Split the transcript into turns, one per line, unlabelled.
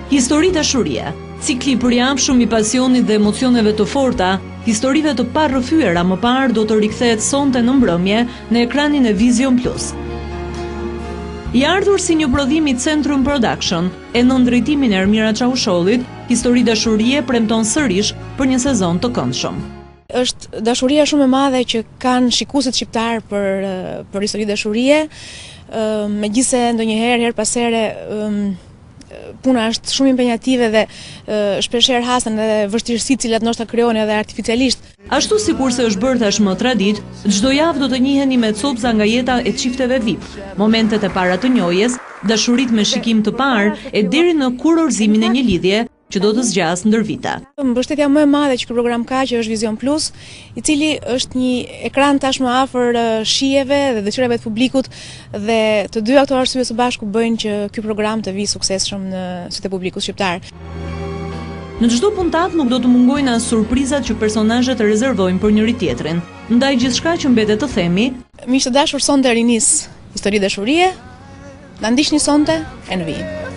Histori dashurie, cikli i përjapshëm i pasionit dhe emocioneve të forta, historive të parrrëfyera më parë do të rikthehet sonte në mbrëmje në ekranin e Vision Plus. I ardhur si një prodhim i Centrum Production e nën drejtimin e Ermira Çavushollit, Histori dashurie premton sërish për një sezon të këndshëm.
Është dashuria shumë e madhe që kanë shikuesit shqiptar për histori dashurie, megjithse ndonjëherë her pas here puna është shumë impenjative dhe shpeshherë hasen edhe vështirësitë cilat ndoshta krijohen edhe artificialisht.
Ashtu sikurse është bërë tashmë tradit, çdo javë do të njiheni me copsa nga jeta e çifteve VIP, momentet e para të njohjes, dashuritë me shikim të parë e deri në kurorëzimin e një lidhje që do të zgjas ndër vite.
Mbështetja më e madhe që ky program ka që është Vision Plus, i cili është një ekran tashmë afër shijeve dhe dëshirave të publikut dhe të dy ato arsye së bashku bëjnë që ky program të vijë suksesshëm në sytë e publikut shqiptar.
Në çdo puntat nuk do të mungojnë as surprizat që personazhet rezervojnë për njëri tjetrin. Ndaj gjithçka që mbetet të themi,
miq të dashur, sonte rinis histori dashurie, na ndiqni sonte e në vijim.